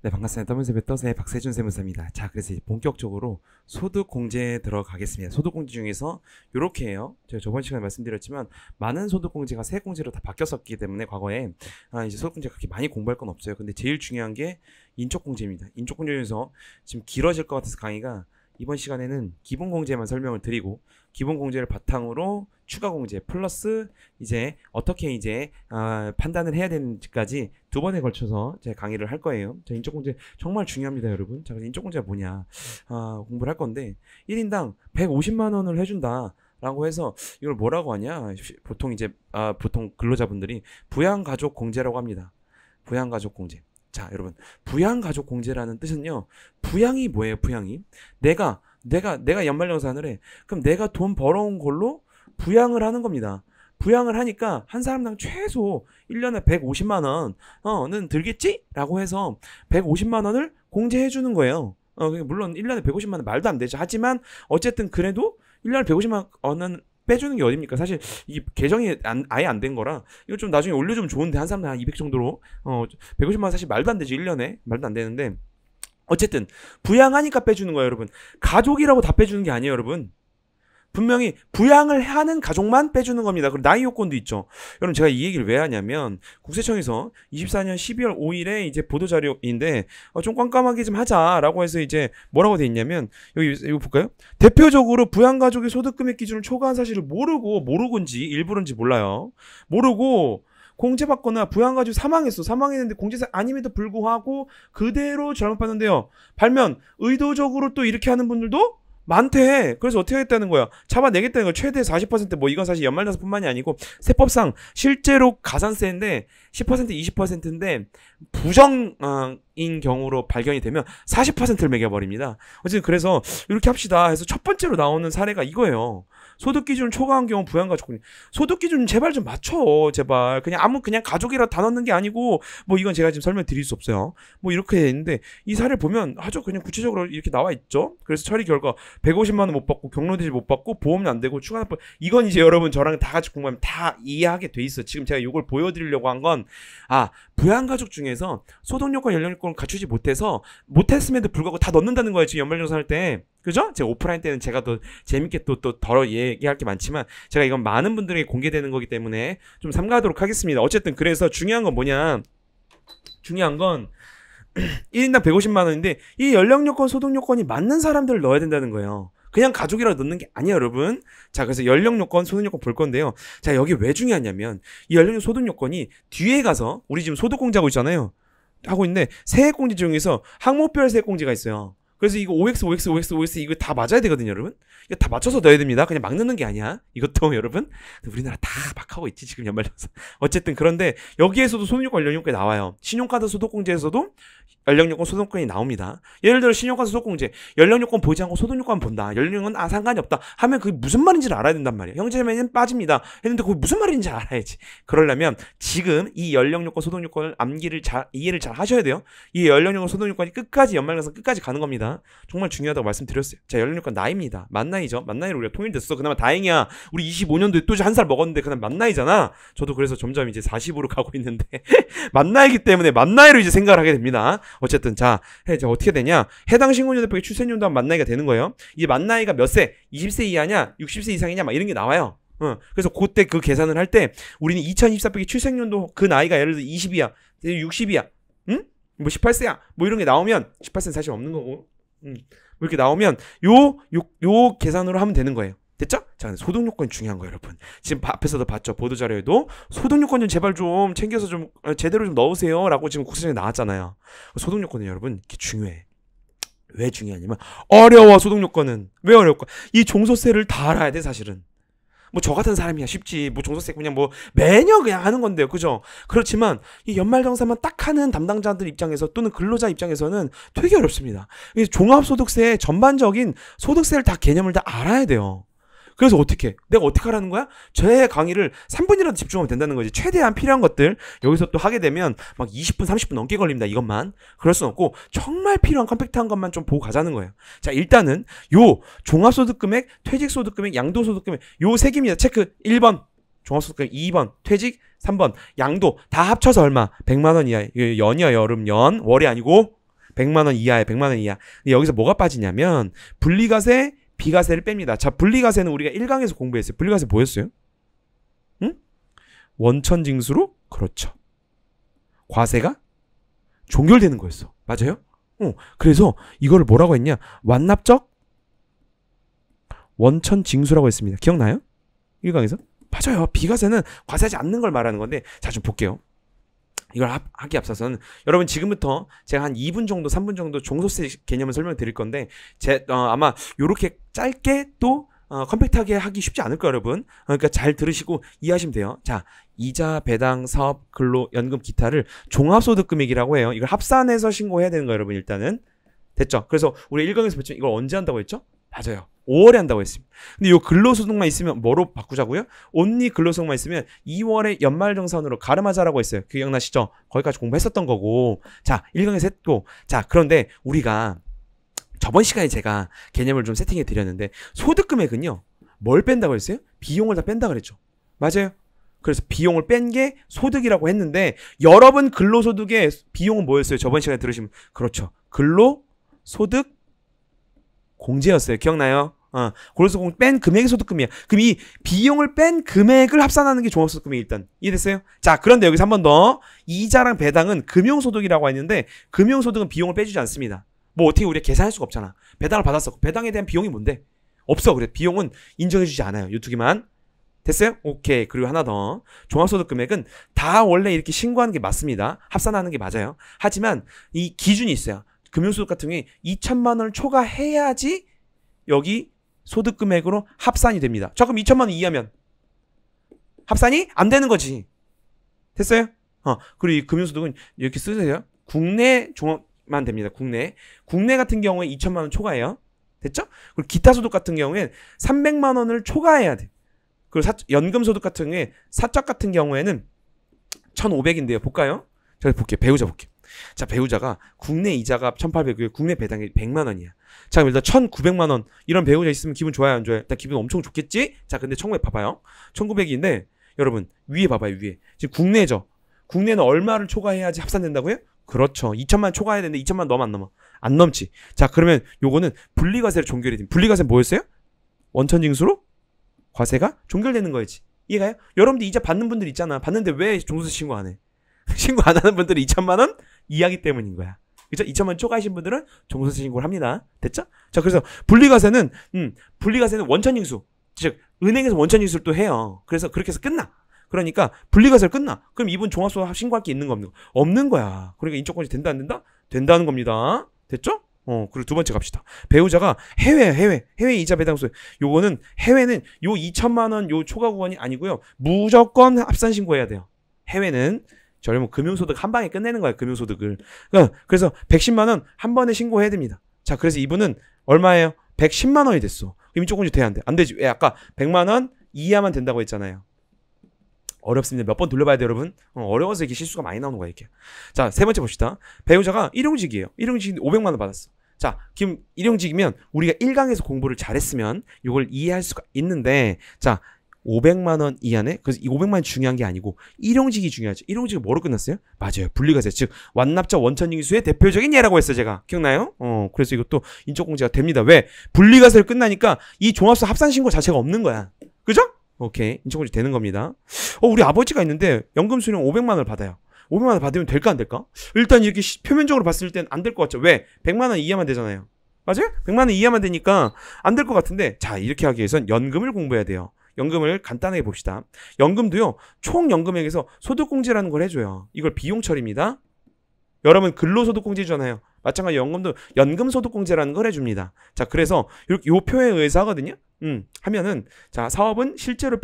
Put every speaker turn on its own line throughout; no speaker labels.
네, 반갑습니다. 더블세배 떠세의 박세준 세무사입니다. 자, 그래서 이제 본격적으로 소득공제에 들어가겠습니다. 소득공제 중에서 요렇게 해요. 제가 저번 시간에 말씀드렸지만 많은 소득공제가 세액공제로 다 바뀌었었기 때문에 과거에 이제 소득공제 그렇게 많이 공부할 건 없어요. 근데 제일 중요한 게 인적공제입니다. 인적공제 중에서 지금 길어질 것 같아서 강의가 이번 시간에는 기본공제만 설명을 드리고 기본공제를 바탕으로 추가공제 플러스 이제 어떻게 이제 판단을 해야 되는지까지 두 번에 걸쳐서 제가 강의를 할 거예요. 자, 인적공제 정말 중요합니다, 여러분. 자, 그래서 인적공제가 뭐냐 공부를 할 건데 1인당 150만 원을 해준다. 라고 해서 이걸 뭐라고 하냐? 보통 이제 보통 근로자분들이 부양가족공제라고 합니다. 부양가족공제. 자, 여러분, 부양가족공제라는 뜻은요, 부양이 뭐예요? 부양이 내가 연말정산을 해. 그럼 내가 돈 벌어온 걸로 부양을 하는 겁니다. 부양을 하니까 한 사람당 최소 1년에 150만 원은 들겠지? 라고 해서 150만 원을 공제해 주는 거예요. 물론 1년에 150만 원 말도 안 되죠. 하지만 어쨌든 그래도 1년에 150만 원은 빼주는 게 어딥니까? 사실 이게 개정이 아예 안 된 거라 이거 좀 나중에 올려주면 좋은데 한 사람당 한 200 정도로 150만 원 사실 말도 안 되죠. 1년에 말도 안 되는데 어쨌든 부양하니까 빼주는 거예요, 여러분. 가족이라고 다 빼주는 게 아니에요, 여러분. 분명히 부양을 하는 가족만 빼주는 겁니다. 그리고 나이 요건도 있죠. 여러분, 제가 이 얘기를 왜 하냐면 국세청에서 24년 12월 5일에 이제 보도자료인데 좀 깜깜하게 좀 하자라고 해서 이제 뭐라고 돼 있냐면 여기 이거 볼까요? 대표적으로 부양가족의 소득금액 기준을 초과한 사실을 모르고인지 일부러인지 몰라요. 모르고 공제받거나 부양가족 사망했는데 공제사 아님에도 불구하고 그대로 잘못받는데요. 반면 의도적으로 또 이렇게 하는 분들도 많대. 그래서 어떻게 하겠다는 거야? 잡아내겠다는 거야. 최대 40%. 뭐 이건 사실 연말정산뿐만이 아니고 세법상 실제로 가산세인데 10% 20%인데 부정인 경우로 발견이 되면 40%를 매겨버립니다. 어쨌든 그래서 이렇게 합시다 해서 첫 번째로 나오는 사례가 이거예요. 소득기준을 초과한 경우 부양가족. 소득기준 제발 좀 맞춰. 제발. 그냥 가족이라 다 넣는 게 아니고 뭐 이건 제가 지금 설명드릴 수 없어요. 뭐 이렇게 있는데 이 사례를 보면 아주 그냥 구체적으로 이렇게 나와 있죠. 그래서 처리 결과 150만 원 못 받고 경로대지 못 받고 보험료 안 되고 추가 납부. 이건 이제 여러분 저랑 다 같이 공부하면 다 이해하게 돼 있어. 지금 제가 이걸 보여드리려고 한 건 부양가족 중에서 소득요건 연령요건을 갖추지 못했음에도 불구하고 다 넣는다는 거예요. 지금 연말정산할 때. 그죠? 제가 오프라인 때는 제가 더 재밌게 또 덜어 얘기할 게 많지만 제가 이건 많은 분들에게 공개되는 거기 때문에 좀 삼가하도록 하겠습니다. 어쨌든 그래서 중요한 건 뭐냐? 중요한 건 1인당 150만 원인데 이 연령요건 소득요건이 맞는 사람들을 넣어야 된다는 거예요. 그냥 가족이라고 넣는 게 아니에요, 여러분. 자, 그래서 연령요건, 소득요건 볼 건데요. 자, 여기 왜 중요하냐면 이 연령요건 소득요건이 뒤에 가서 우리 지금 소득공제하고 있잖아요. 하고 있는데 세액공제 중에서 항목별 세액공제가 있어요. 그래서 이거 OX 이거 다 맞아야 되거든요, 여러분. 이거 다 맞춰서 넣어야 됩니다. 그냥 막 넣는 게 아니야. 이것도 여러분. 우리나라 다 막 하고 있지 지금 연말정산. 어쨌든 그런데 여기에서도 소득요건 연령요건이 나와요. 신용카드 소득공제에서도 연령요건 소득요건이 나옵니다. 예를 들어 신용카드 소득공제 연령요건 보지 않고 소득요건 본다. 연령요건 상관이 없다 하면 그게 무슨 말인지를 알아야 된단 말이에요. 형제자매는 빠집니다 했는데 그게 무슨 말인지 알아야지. 그러려면 지금 이 연령요건 소득요건을 이해를 잘 하셔야 돼요. 이 연령요건 소득요건이 끝까지 연말정산 끝까지 가는 겁니다. 정말 중요하다고 말씀드렸어요. 자, 연령요건 나이입니다. 만 나이죠. 만 나이로 우리가 통일됐어. 그나마 다행이야. 우리 25년도에 또 한 살 먹었는데 그나마 만 나이잖아. 저도 그래서 점점 이제 40으로 가고 있는데 만 나이기 때문에 만 나이로 이제 생각을 하게 됩니다. 어쨌든 자, 이제 어떻게 되냐? 해당 신고년도에 출생연도 하면 만 나이가 되는 거예요. 이제 만 나이가 몇 세? 20세 이하냐? 60세 이상이냐? 막 이런 게 나와요. 그래서 그때 그 계산을 할 때 우리는 2024 빼기 출생연도 그 나이가 예를 들어 20이야, 60이야, 응? 뭐 18세야, 뭐 이런 게 나오면 18세는 사실 없는 거고, 뭐 이렇게 나오면 요 계산으로 하면 되는 거예요. 됐죠? 자, 소득요건이 중요한 거예요, 여러분. 지금 앞에서도 봤죠. 보도자료에도 소득요건 좀 제발 좀 챙겨서 좀 제대로 좀 넣으세요 라고 지금 국세청에 나왔잖아요. 소득요건은 여러분 이렇게 중요해. 왜 중요하냐면 어려워. 소득요건은 왜 어려울까? 이 종소세를 다 알아야 돼. 사실은 뭐 저 같은 사람이야 쉽지. 뭐 종소세 그냥 뭐 매년 그냥 하는 건데요, 그죠? 그렇지만 이 연말정산만 딱 하는 담당자들 입장에서 또는 근로자 입장에서는 되게 어렵습니다. 종합소득세의 전반적인 소득세를 다 개념을 다 알아야 돼요. 그래서 내가 어떻게 하라는 거야? 제 강의를 3분이라도 집중하면 된다는 거지. 최대한 필요한 것들 여기서 또 하게 되면 막 20분 30분 넘게 걸립니다. 이것만. 그럴 순 없고 정말 필요한 컴팩트한 것만 좀 보고 가자는 거예요. 자, 일단은 요 종합소득금액, 퇴직소득금액, 양도소득금액 요 세 개입니다. 체크. 1번 종합소득금액, 2번 퇴직, 3번 양도 다 합쳐서 얼마? 100만 원 이하. 연이야, 여름, 월이 아니고 100만 원 이하에 100만 원 이하. 근데 여기서 뭐가 빠지냐면 분리과세, 비과세를 뺍니다. 자, 분리과세는 우리가 1강에서 공부했어요. 분리과세 뭐였어요? 응? 원천징수로? 그렇죠. 과세가 종결되는 거였어. 맞아요? 그래서 이거를 뭐라고 했냐? 완납적 원천징수라고 했습니다. 기억나요? 1강에서? 맞아요. 비과세는 과세하지 않는 걸 말하는 건데, 자, 좀 볼게요. 이걸 하기 앞서서는 여러분 지금부터 제가 한 2분 정도 3분 정도 종소세 개념을 설명드릴 건데 아마 요렇게 짧게 또 컴팩트하게 하기 쉽지 않을 거예요, 여러분. 그러니까 잘 들으시고 이해하시면 돼요. 자, 이자, 배당, 사업, 근로, 연금, 기타를 종합소득금액이라고 해요. 이걸 합산해서 신고해야 되는 거예요, 여러분. 일단은 됐죠? 그래서 우리 1강에서 배웠죠. 이걸 언제 한다고 했죠? 맞아요. 5월에 한다고 했습니다. 근데 요 근로소득만 있으면 뭐로 바꾸자고요? 온리 근로소득만 있으면 2월에 연말정산으로 가름하자라고 했어요. 기억나시죠? 거기까지 공부했었던 거고. 자, 1강에서 했고. 자, 그런데 우리가 저번 시간에 제가 개념을 좀 세팅해 드렸는데 소득금액은요. 뭘 뺀다고 했어요? 비용을 다 뺀다 그랬죠. 맞아요. 그래서 비용을 뺀 게 소득이라고 했는데 여러분 근로소득의 비용은 뭐였어요? 저번 시간에 들으시면 그렇죠. 근로소득 공제였어요. 기억나요? 그래서 뺀 금액이 소득금이야. 그럼 이 비용을 뺀 금액을 합산하는 게 종합소득금이 일단 이해됐어요? 자, 그런데 여기서 한 번 더 이자랑 배당은 금융소득이라고 했는데 금융소득은 비용을 빼주지 않습니다. 뭐 어떻게 우리가 계산할 수가 없잖아. 배당을 받았어. 배당에 대한 비용이 뭔데? 없어. 그래 비용은 인정해주지 않아요. 요 두 개만. 됐어요? 오케이. 그리고 하나 더. 종합소득금액은 다 원래 이렇게 신고하는 게 맞습니다. 합산하는 게 맞아요. 하지만 이 기준이 있어요. 금융소득 같은 경우에 2천만 원을 초과해야지 여기 소득금액으로 합산이 됩니다. 자, 그럼 2천만 원 이하면 합산이 안 되는 거지. 됐어요? 그리고 이 금융소득은 이렇게 쓰세요. 국내 종합만 됩니다. 국내 같은 경우에 2천만 원 초과해요. 됐죠? 그리고 기타 소득 같은 경우에 300만 원을 초과해야 돼. 그리고 연금 소득 같은 경우에 사적 같은 경우에는 1,500인데요. 볼까요? 제가 볼게요. 배우자 볼게요. 자, 배우자가 국내 이자가 1,800이고요. 국내 배당이 100만 원이야. 자, 그럼 일단 1,900만 원. 이런 배우자 있으면 기분 좋아요, 안 좋아요? 일단 기분 엄청 좋겠지? 자, 근데 1,900 봐봐요. 1,900인데 여러분 위에 봐봐요, 위에. 지금 국내죠. 국내는 얼마를 초과해야지 합산된다고요? 그렇죠. 2천만 초과해야 되는데 2천만 넘어 안 넘어? 안 넘지. 자, 그러면 요거는 분리과세로 종결이 됩니다. 분리과세는 뭐였어요? 원천징수로 과세가 종결되는 거였지. 이해가요? 여러분들 이자 받는 분들 있잖아. 받는데 왜 종소세 신고 안 해? 신고 안 하는 분들은 2천만 원 이하기 때문인 거야. 그죠? 2천만 원 초과하신 분들은 종소세 신고를 합니다. 됐죠? 자, 그래서 분리과세는 원천징수. 즉 은행에서 원천징수를 또 해요. 그래서 그렇게 해서 끝나. 그러니까 분리과세를 끝나. 그럼 이분 종합소득 신고할 게 있는 겁니까? 없는 거야. 그러니까 인적권이 된다 안 된다? 된다는 겁니다. 됐죠? 그리고 두 번째 갑시다. 배우자가 해외 이자 배당소. 요거는 해외는 요 2천만 원 요 초과 구간이 아니고요. 무조건 합산 신고해야 돼요. 해외는 저렴은 금융소득 한 방에 끝내는 거야. 금융소득을. 그래서 110만 원 한 번에 신고해야 됩니다. 자, 그래서 이분은 얼마예요? 110만 원이 됐어. 그럼 인적권이 돼야 안 돼? 안 되지. 왜 아까 100만 원 이하만 된다고 했잖아요. 어렵습니다. 몇 번 돌려봐야 돼요, 여러분. 어려워서 이렇게 실수가 많이 나오는 거야, 이렇게. 자, 세 번째 봅시다. 배우자가 일용직이에요. 일용직인데 500만 원 받았어. 자, 지금 일용직이면 우리가 1강에서 공부를 잘했으면 이걸 이해할 수가 있는데, 자, 500만 원 이하네. 그래서 이 500만 원 중요한 게 아니고 일용직이 중요하죠. 일용직은 뭐로 끝났어요? 맞아요. 분리과세. 즉 완납자 원천징수의 대표적인 예라고 했어요, 제가. 기억나요? 그래서 이것도 인적공제가 됩니다. 왜? 분리과세를 끝나니까 이 종합소 합산신고 자체가 없는 거야. 그죠? 오케이. 인적공제 되는 겁니다. 우리 아버지가 있는데 연금 수령 500만 원을 받아요. 500만 원 받으면 될까 안 될까? 일단 이렇게 표면적으로 봤을 땐 안 될 것 같죠. 왜? 100만 원 이하만 되잖아요. 맞아요? 100만 원 이하만 되니까 안 될 것 같은데, 자, 이렇게 하기 위해선 연금을 공부해야 돼요. 연금을 간단하게 봅시다. 연금도요, 총 연금액에서 소득공제라는 걸 해줘요. 이걸 비용처리입니다. 여러분 근로소득공제잖아요. 마찬가지로 연금도 연금소득공제라는 걸 해줍니다. 자, 그래서 요 표에 의해서 하거든요. 하면은, 자, 사업은 실제로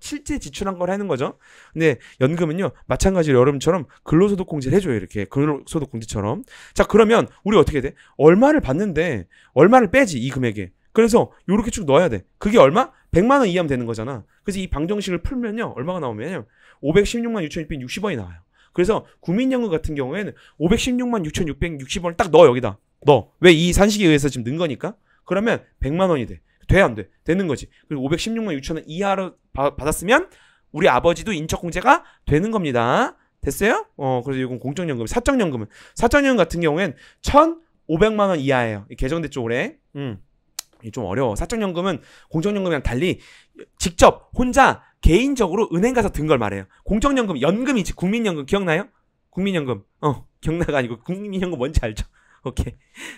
실제 지출한 걸 하는 거죠. 근데 연금은요, 마찬가지로 여러분처럼 근로소득공제를 해줘요. 이렇게 근로소득공제처럼. 자, 그러면 우리 어떻게 돼? 얼마를 받는데 얼마를 빼지 이 금액에. 그래서 요렇게 쭉 넣어야 돼. 그게 얼마? 100만 원 이하면 되는 거잖아. 그래서 이 방정식을 풀면요, 얼마가 나오면요, 516만 6,660원이 나와요. 그래서 국민연금 같은 경우에는 516만 6,660원을 딱 넣어, 여기다. 넣어. 왜? 이 산식에 의해서 지금 넣은 거니까. 그러면 100만 원이 돼. 돼, 안 돼? 되는 거지. 그리고 516만 6천 원 이하로 받았으면 우리 아버지도 인적공제가 되는 겁니다. 됐어요? 그래서 이건 공적연금. 사적연금 같은 경우엔 1,500만 원 이하예요. 개정됐죠 올해. 이게 좀 어려워. 사적연금은 공적연금이랑 달리 직접 혼자 개인적으로 은행 가서 든 걸 말해요. 공적연금 연금이지. 국민연금 기억나요? 국민연금. 기억나가 아니고 국민연금 뭔지 알죠? 오케이.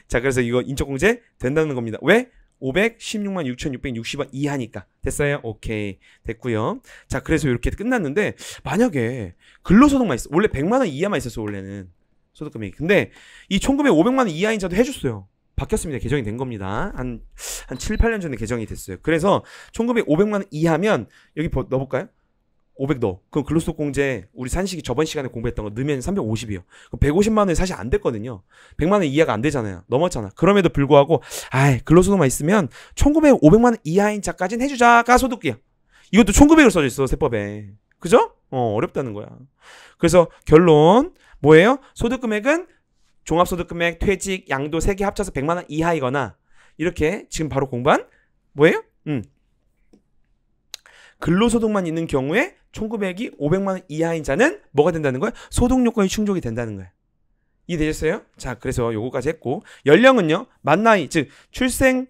자, 그래서 이거 인적공제 된다는 겁니다. 왜? 516만 6,660원 이하니까. 됐어요? 오케이. 됐고요. 자, 그래서 이렇게 끝났는데 만약에 근로소득만 있어. 원래 100만 원 이하만 있었어, 원래는. 소득금액이. 근데 이 총금액 500만 원 이하인 자도 해줬어요. 바뀌었습니다. 개정이 된 겁니다. 한 7, 8년 전에 개정이 됐어요. 그래서 총금액 500만 원 이하면 여기 넣어볼까요? 500 넣어. 그럼 근로소득공제 우리 산식이 저번 시간에 공부했던 거 넣으면 350이요. 그럼 150만 원이 사실 안 됐거든요. 100만 원 이하가 안 되잖아요. 넘었잖아. 그럼에도 불구하고 근로소득만 있으면 총금액 500만 원 이하인 자까지는 해주자가 소득이야. 이것도 총금액을 써져 있어 세법에. 그죠? 어렵다는 거야. 그래서 결론 뭐예요? 소득금액은 종합소득금액, 퇴직, 양도 3개 합쳐서 100만 원 이하이거나 이렇게 지금 바로 공부한 뭐예요? 근로소득만 있는 경우에 총금액이 500만 원 이하인 자는 뭐가 된다는 거야? 소득요건이 충족이 된다는 거야. 이해되셨어요? 자, 그래서 요거까지 했고 연령은요. 만 나이, 즉 출생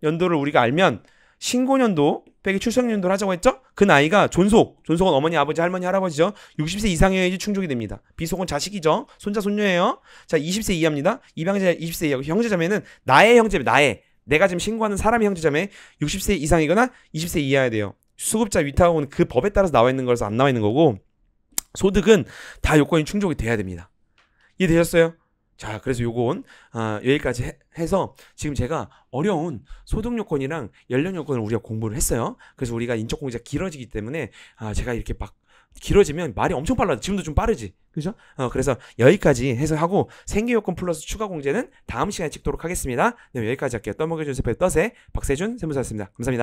연도를 우리가 알면 신고년도 빼기 출생연도를 하자고 했죠? 그 나이가 존속은 어머니, 아버지, 할머니, 할아버지죠. 60세 이상이어야지 충족이 됩니다. 비속은 자식이죠. 손자, 손녀예요. 자, 20세 이하입니다. 입양자 20세 이하고 형제자매는 나의 형제자매, 내가 지금 신고하는 사람의 형제자매 60세 이상이거나 20세 이하야 돼요. 수급자 위탁은 그 법에 따라서 나와 있는 거라서 안 나와 있는 거고 소득은 다 요건이 충족이 돼야 됩니다. 이해되셨어요? 자, 그래서 요건 여기까지 해서 지금 제가 어려운 소득 요건이랑 연령 요건을 우리가 공부를 했어요. 그래서 우리가 인적 공제가 길어지기 때문에 제가 이렇게 막 길어지면 말이 엄청 빨라요. 지금도 좀 빠르지. 그죠? 그래서 여기까지 해서 하고 생계 요건 플러스 추가 공제는 다음 시간에 찍도록 하겠습니다. 네, 여기까지 할게요. 떠먹여준 세포의 떠세 박세준 세무사였습니다. 감사합니다.